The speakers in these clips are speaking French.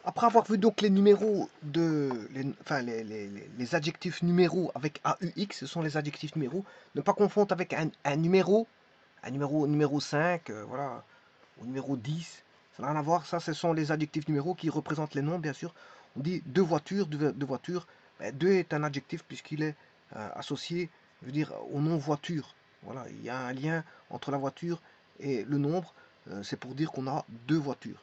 Après avoir vu donc les numéros enfin les adjectifs numéros avec AUX, ce sont les adjectifs numéros. Ne pas confondre avec un numéro 5, voilà, au numéro 10. Ça n'a rien à voir. Ça, ce sont les adjectifs numéros qui représentent les noms, bien sûr. On dit deux voitures, deux voitures. Ben, deux est un adjectif puisqu'il est associé, je veux dire, au nom voiture. Voilà, il y a un lien entre la voiture et le nombre. C'est pour dire qu'on a deux voitures.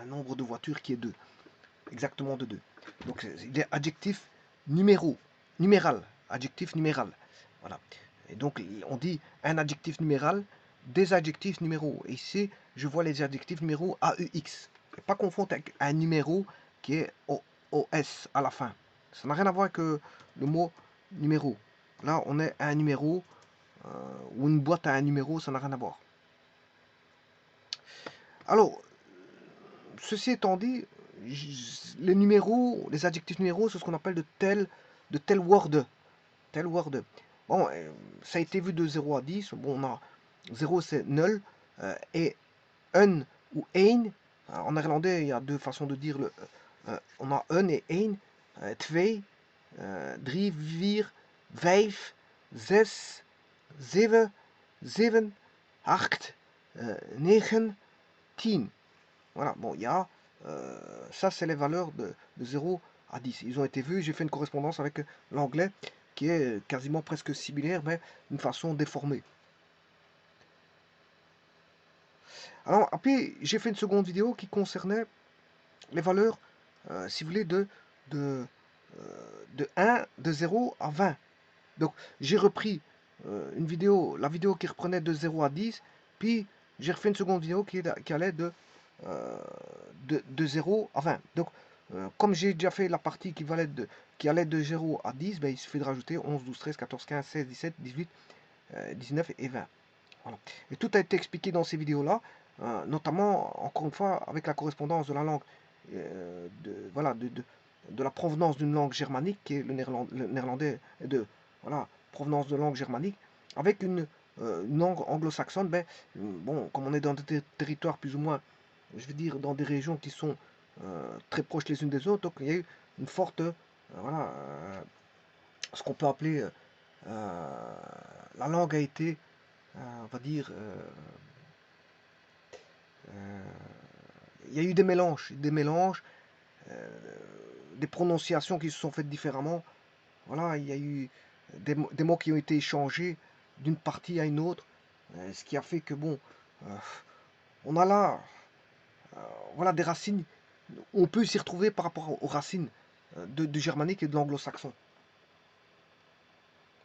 Un nombre de voitures qui est 2, exactement de 2. Donc il est adjectif numéro, numéral, adjectif numéral. Voilà. Et donc on dit un adjectif numéral, des adjectifs numéros. Et ici, je vois les adjectifs numéros AUX. Et pas confondre avec un numéro qui est OS à la fin. Ça n'a rien à voir avec le mot numéro. Là, on est à un numéro, ou une boîte à un numéro, ça n'a rien à voir. Alors, ceci étant dit, les numéros, les adjectifs numéros, c'est ce qu'on appelle de tel word. Tel word. Bon, ça a été vu de 0 à 10. Bon, on a 0 c'est null, et un ou ein. En néerlandais, il y a deux façons de dire on a un et ein. Twee, drie, vier, vijf, zes, zeven, zeven, acht, negen, tien. Voilà, bon, il y a, ça c'est les valeurs de 0 à 10. Ils ont été vus, j'ai fait une correspondance avec l'anglais qui est quasiment presque similaire, mais d'une façon déformée. Alors, après, j'ai fait une seconde vidéo qui concernait les valeurs, si vous voulez, de, de 1, de 0 à 20. Donc, j'ai repris une vidéo, la vidéo qui reprenait de 0 à 10, puis j'ai refait une seconde vidéo qui allait de 0 à 20. Donc, comme j'ai déjà fait la partie qui allait de 0 à 10, ben, il suffit de rajouter 11, 12, 13, 14, 15, 16, 17, 18, 19 et 20. Voilà. Et tout a été expliqué dans ces vidéos-là, notamment, encore une fois, avec la correspondance de la langue, voilà, de la provenance d'une langue germanique, qui est le néerlandais, et de voilà, provenance de langue germanique, avec une langue anglo-saxonne. Ben, bon, comme on est dans des territoires plus ou moins, je veux dire, dans des régions qui sont très proches les unes des autres, donc il y a eu une forte, voilà, ce qu'on peut appeler, la langue a été, on va dire, il y a eu des mélanges, euh, des prononciations qui se sont faites différemment. Voilà, il y a eu des mots qui ont été échangés d'une partie à une autre, ce qui a fait que bon, euh, on a là, voilà, des racines. On peut s'y retrouver par rapport aux racines du germanique et de l'anglo-saxon.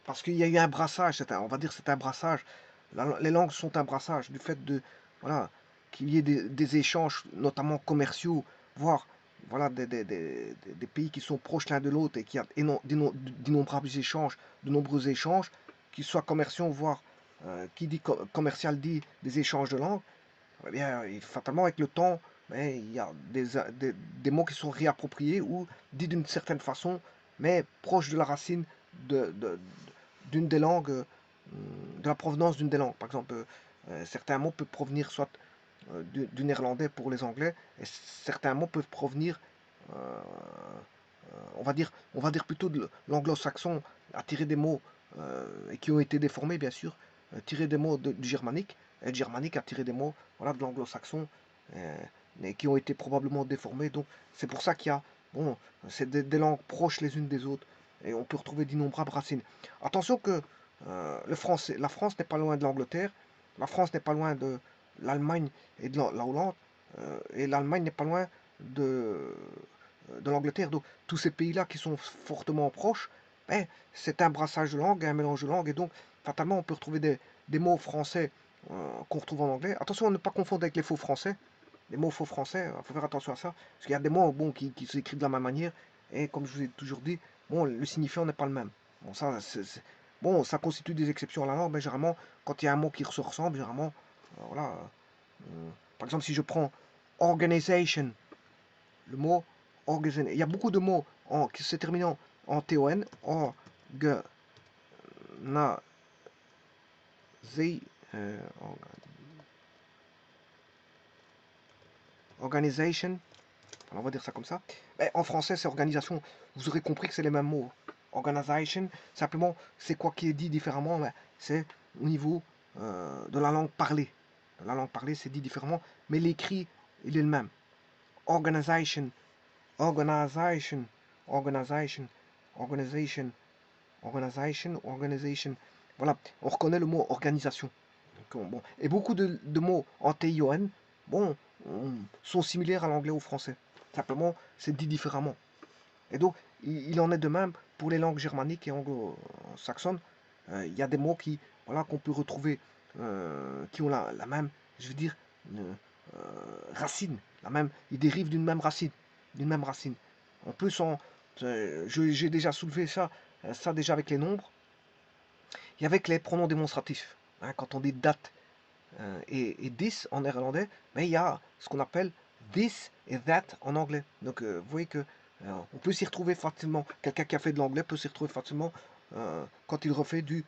Parce qu'il y a eu un brassage, on va dire c'est un brassage. Les langues sont un brassage du fait de voilà, qu'il y ait des échanges, notamment commerciaux, voire voilà, des pays qui sont proches l'un de l'autre et qui a d'innombrables échanges, de nombreux échanges, qu'ils soient commerciaux, voire qui dit commercial dit des échanges de langues. Eh bien, fatalement, avec le temps, mais il y a des mots qui sont réappropriés ou dits d'une certaine façon, mais proches de la racine de, de- d'une des langues, de la provenance d'une des langues. Par exemple, certains mots peuvent provenir soit du néerlandais pour les anglais, et certains mots peuvent provenir, euh, on va dire plutôt de l'anglo-saxon, à tirer des mots et qui ont été déformés, bien sûr, tirer des mots du germanique, et le germanique a tiré des mots voilà, de l'anglo-saxon, et qui ont été probablement déformés. Donc, c'est pour ça qu'il y a, bon, c'est des langues proches les unes des autres, et on peut retrouver d'innombrables racines. Attention que la France n'est pas loin de l'Angleterre, la France n'est pas loin de l'Allemagne et de la Hollande, et l'Allemagne n'est pas loin de, de l'Angleterre. Donc tous ces pays-là qui sont fortement proches, ben, c'est un brassage de langues, un mélange de langues, et donc fatalement on peut retrouver des mots français qu'on retrouve en anglais. Attention à ne pas confondre avec les faux français. Les mots faux français, il faut faire attention à ça, parce qu'il y a des mots bon, qui s'écrivent de la même manière, et comme je vous ai toujours dit, bon, le signifiant n'est pas le même. Bon, bon, ça constitue des exceptions à la langue, mais généralement, quand il y a un mot qui se ressemble, généralement, voilà. Par exemple, si je prends organization, le mot organization, il y a beaucoup de mots qui se terminent en TON, organization, on va dire ça comme ça. Mais en français, c'est organisation. Vous aurez compris que c'est les mêmes mots. Organization, simplement, c'est quoi qui est dit différemment, c'est au niveau de la langue parlée. La langue parlée, c'est dit différemment, mais l'écrit, il est le même. Organization, organization, organization, organization, organization, organization. Voilà, on reconnaît le mot organisation. Donc, bon. Et beaucoup de mots en TION, bon, sont similaires à l'anglais ou au français. Simplement, c'est dit différemment. Et donc, il en est de même pour les langues germaniques et anglo-saxonnes. Il y a des mots qui, voilà, qu'on peut retrouver, qui ont la même, je veux dire, racine. Ils dérivent d'une même racine. D'une même racine. En plus, j'ai déjà soulevé ça déjà avec les nombres et avec les pronoms démonstratifs. Hein, quand on dit date et this en néerlandais, mais il y a ce qu'on appelle this et that en anglais. Donc vous voyez que on peut s'y retrouver facilement. Quelqu'un qui a fait de l'anglais peut s'y retrouver facilement quand il refait de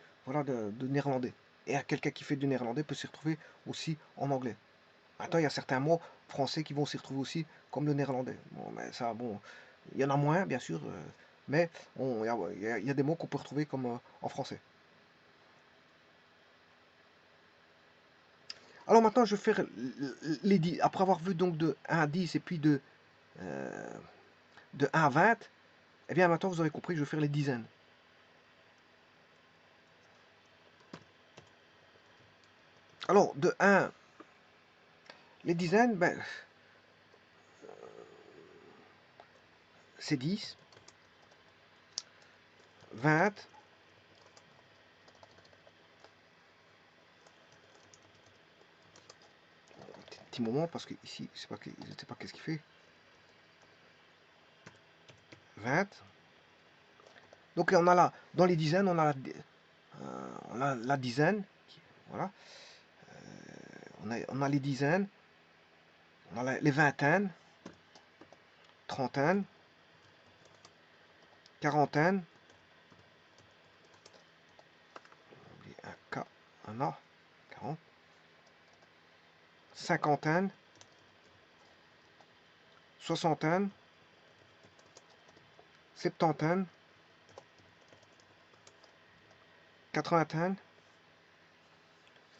néerlandais. Et quelqu'un qui fait du néerlandais peut s'y retrouver aussi en anglais. Maintenant, il y a certains mots français qui vont s'y retrouver aussi comme le néerlandais. Bon, mais ça, bon, il y en a moins, bien sûr, mais il y a des mots qu'on peut retrouver comme en français. Alors maintenant, je vais faire les 10. Après avoir vu donc de 1 à 10 et puis de 1 à 20, eh bien maintenant vous aurez compris que je vais faire les dizaines. Alors, de 1, les dizaines, ben, c'est 10, 20, petit moment parce que ici, je ne sais pas qu'est-ce qu'il fait. 20. Donc on a là, dans les dizaines, on a la dizaine. Voilà. On a les dizaines, on a les vingtaines, trentaines, quarantaines, un K, un A, 40, cinquantaine, soixantaine, septantaine, quatre-vingtaine.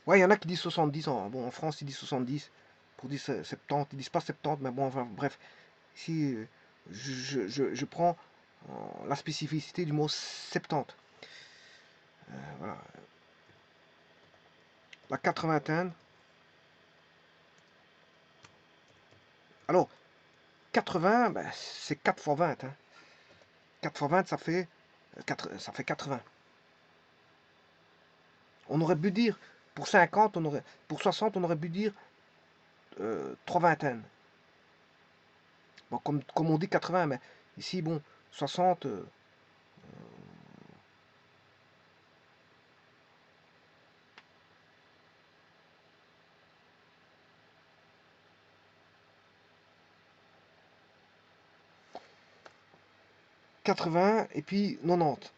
Ouais, il y en a qui disent 70. Bon, en France, ils disent 70. Pour dire 70, ils disent pas 70, mais bon, enfin, bref. Ici, je prends la spécificité du mot 70. Voilà. La quatre-vingtaine. Alors, 80, ben, c'est 4 fois 20. Hein. 4 fois 20, ça fait 80. On aurait pu dire, pour 50, pour 60, on aurait pu dire 3 vingtaines. Bon, comme on dit 80, mais ici, bon, 60, 80 et puis 90.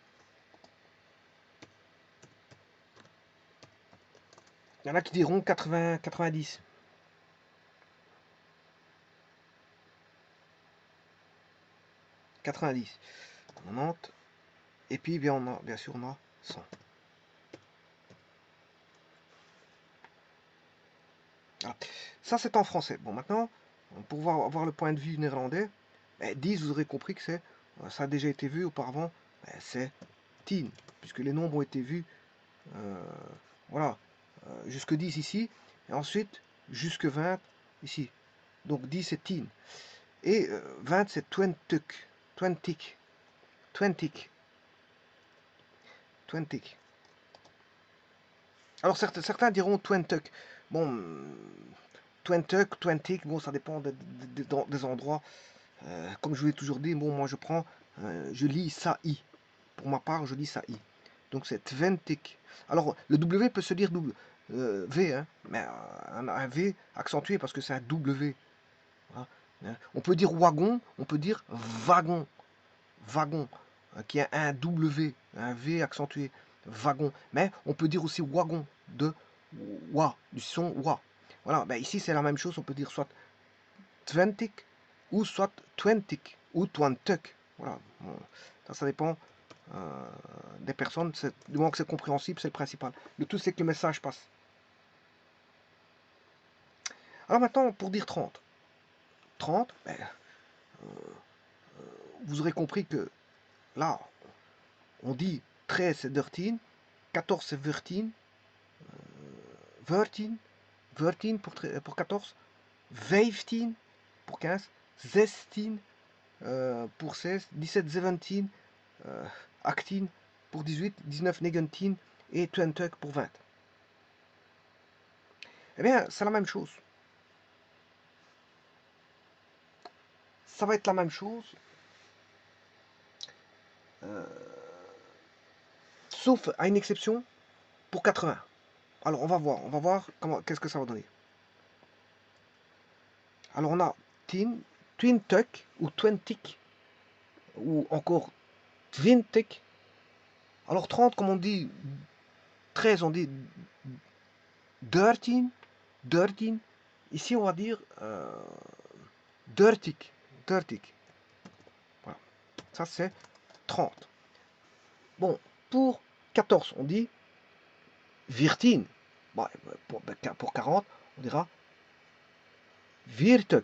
Il y en a qui diront 80, 90. 90. 90. Et puis, bien sûr, on a 100. Voilà. Ça, c'est en français. Bon, maintenant, pour voir le point de vue néerlandais, 10, vous aurez compris que ça a déjà été vu auparavant, c'est 10, puisque les nombres ont été vus, voilà, jusque 10 ici, et ensuite jusque 20 ici. Donc 10 c'est 10. Et 20 c'est 20. 20. 20. 20. Alors certains diront 20. Bon, 20, 20, bon, ça dépend des endroits. Comme je vous l'ai toujours dit, bon, moi je lis ça I. Pour ma part, je lis ça I. Donc c'est 20. Alors le W peut se dire V, hein, mais un V accentué parce que c'est un W. Voilà. On peut dire wagon, on peut dire wagon. Wagon, qui a un W, un V accentué. Wagon. Mais on peut dire aussi wagon, de wa, du son wa. Voilà, ben ici c'est la même chose, on peut dire soit 20 ou soit 20 ou 20. Voilà. Bon, ça dépend des personnes. Du moment que c'est compréhensible, c'est le principal. Le tout, c'est que le message passe. Alors maintenant, pour dire 30. 30, ben, vous aurez compris que là, on dit 13 c'est 13, 14 c'est 13, 13 pour 14, 15 pour 15, 16 pour 16, 17, 17 18 pour 18, 19, 19 et 20 pour 20. Eh bien, c'est la même chose. Ça va être la même chose, sauf à une exception pour 80. Alors, on va voir qu'est-ce que ça va donner. Alors, on a twin tuck ou 20 ou encore 20. Alors, 30, comme on dit, 13, on dit 13. Ici, on va dire dirty. Voilà. Ça, c'est 30. Bon, pour 14, on dit 14. Bon, pour 40, on dira 40.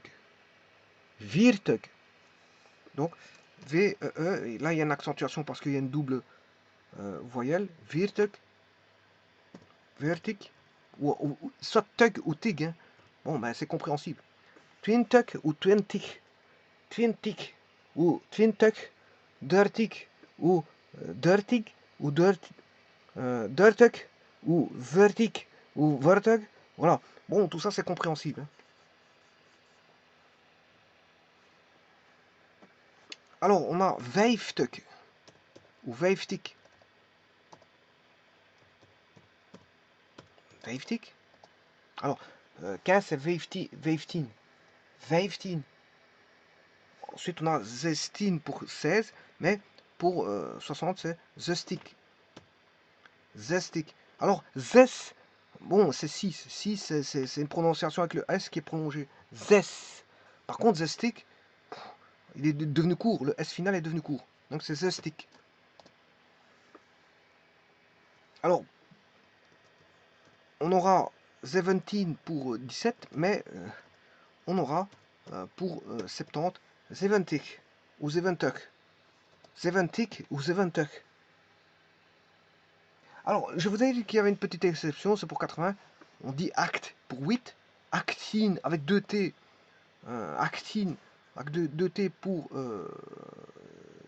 Donc, V-E-E, là, il y a une accentuation parce qu'il y a une double voyelle. 40. Vertic. Ou soit tug ou tig. Hein. Bon, ben, c'est compréhensible. Twin tuck ou 20. 20. Ou twin tuck. Dirtic. Ou dirtig. Ou dirtuck. Ou vertic. Ou vertug. Voilà. Bon, tout ça, c'est compréhensible. Hein. Alors, on a 50 ou 50. 50. Alors, 15 c'est 15. 15. Ensuite, on a 16 pour 16, mais pour 60, c'est zestic. Zestic. Alors, zes, bon, c'est 6. 6, c'est une prononciation avec le S qui est prolongé. Zes. Par contre, zestic, il est devenu court. Le S final est devenu court. Donc, c'est zestic. Alors, on aura 17 pour 17, mais on aura pour 70 70 ou 70. 70 ou 70. Alors, je vous ai dit qu'il y avait une petite exception, c'est pour 80. On dit act pour 8. Actine avec 2 T. Actine avec 2 T pour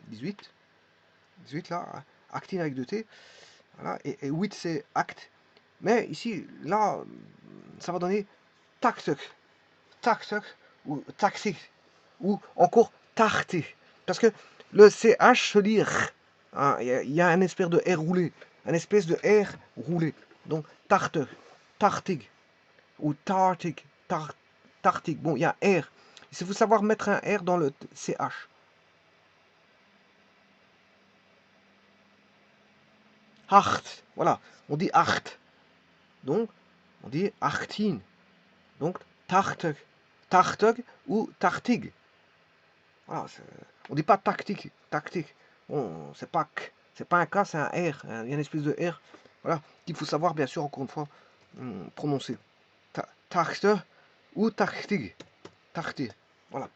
18. 18 là. Hein. Actine avec 2 T. Voilà. Et 8 c'est act. Mais ici, là, ça va donner tactic. Tactic ou tactic. Ou encore tarté. Parce que le CH se lit R. Hein, il y a un espèce de R roulé. Un espèce de R roulé. Donc, tarte, tartig, ou tartig, tartig. Bon, il y a R. Il faut savoir mettre un R dans le CH. Acht, voilà, on dit acht. Donc, on dit achtin. Donc, tartig, tartig ou tartig. Voilà, on dit pas tactique, tactique. Bon, c'est pas un K, c'est un R. Hein, il y a une espèce de R. Voilà, qu'il faut savoir, bien sûr, encore une fois, prononcer. Tachte ou tachtig. Tachtig. Voilà.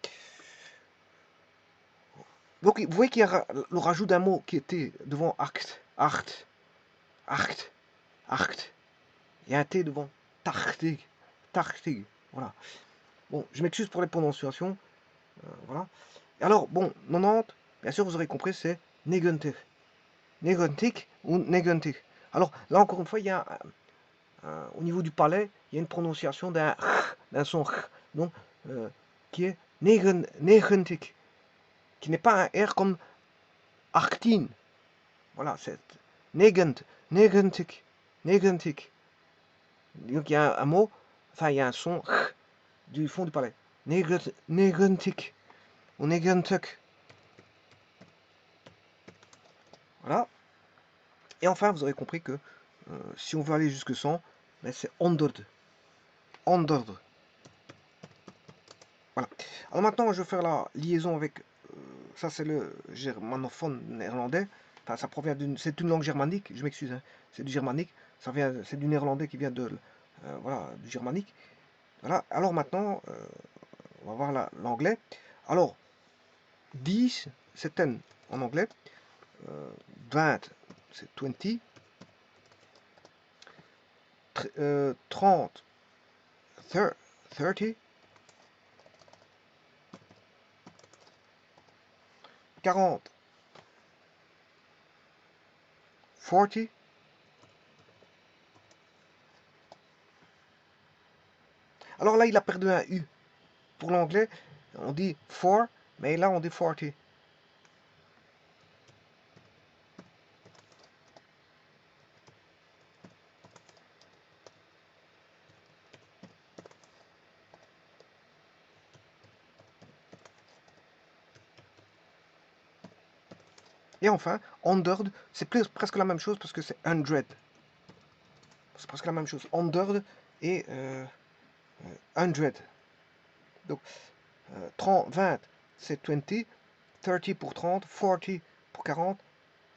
Donc, vous voyez qu'il y a le rajout d'un mot qui était devant acte. Acht. Acht. Acht. Il y a un T devant. Tachtig. Tachtig. Voilà. Bon, je m'excuse pour les prononciations. Voilà. Et alors, bon, 90, bien sûr, vous aurez compris, c'est négantic. Négantic ou négantic. Alors, là, encore une fois, il y a au niveau du palais, il y a une prononciation d'un son donc, qui est négantic, qui n'est pas un R comme arctine. Voilà, c'est négantic. Donc, il y a un mot, enfin, il y a un son du fond du palais. Négantic. Ou négantic. Voilà. Et enfin, vous aurez compris que si on veut aller jusque 100, ben c'est 100. 100. Voilà. Alors maintenant, je vais faire la liaison avec... ça, c'est le germanophone néerlandais. Enfin, ça provient d'une... C'est une langue germanique, je m'excuse, hein. C'est du germanique. Ça vient... C'est du néerlandais qui vient de... voilà, du germanique. Voilà. Alors maintenant, on va voir l'anglais. Alors, 10, c'est 10 en anglais. 20, c'est 20. 30, 30. 40, 40. Alors là, il a perdu un U. Pour l'anglais, on dit 4, mais là, on dit 40. Et enfin, 100, c'est presque la même chose parce que c'est 100. C'est presque la même chose. 100 et 100. Donc, 30, 20, c'est 20. 30 pour 30. 40 pour 40.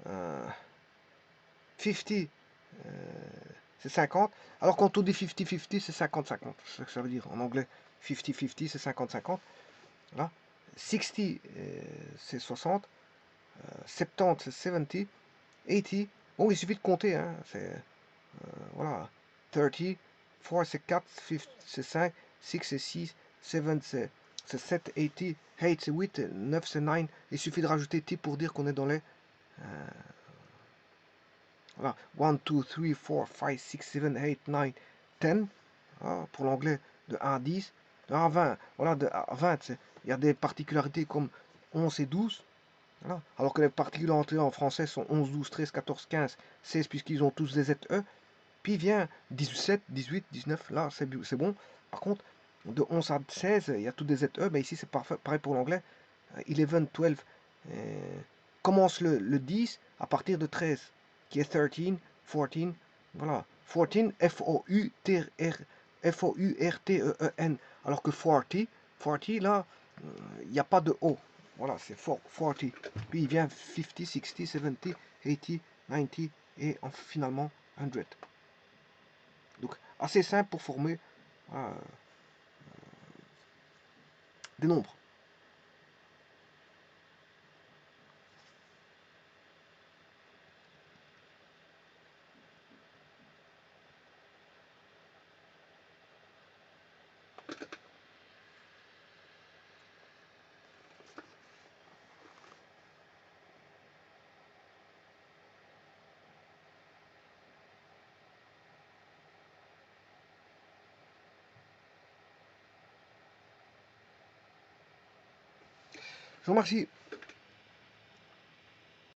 50, euh, c'est 50. Alors quand on dit 50-50, c'est 50-50. C'est ce que ça veut dire en anglais. 50-50, c'est 50-50. Voilà. 60, c'est 60. 70, c'est 70. 80. Bon, il suffit de compter. Hein. C'est, voilà. 30. 4, c'est 4. 5, c'est 5. 6, c'est 6. 7, c'est 7. 80. 8, c'est 8. 9, c'est 9. Il suffit de rajouter T pour dire qu'on est dans les... voilà. 1, 2, 3, 4, 5, 6, 7, 8, 9, 10. Voilà, pour l'anglais, de 1 à 10. De 1 à 20. Voilà, de 1 à 20, il y a des particularités comme 11 et 12. Voilà. Alors que les particularités en français sont 11, 12, 13, 14, 15, 16, puisqu'ils ont tous des ZE. Puis vient 17, 18, 19, là c'est bon. Par contre, de 11 à 16, il y a tous des ZE, mais ici c'est pareil pour l'anglais. 11, 12, commence le 10 à partir de 13, qui est 13, 14, voilà. 14, F-O-U-R-T-E-E-N, alors que 40, 40 là, il n'y a pas de O. Voilà, c'est 40. Puis il vient 50, 60, 70, 80, 90 et finalement 100. Donc assez simple pour former euh, des nombres. Je vous remercie.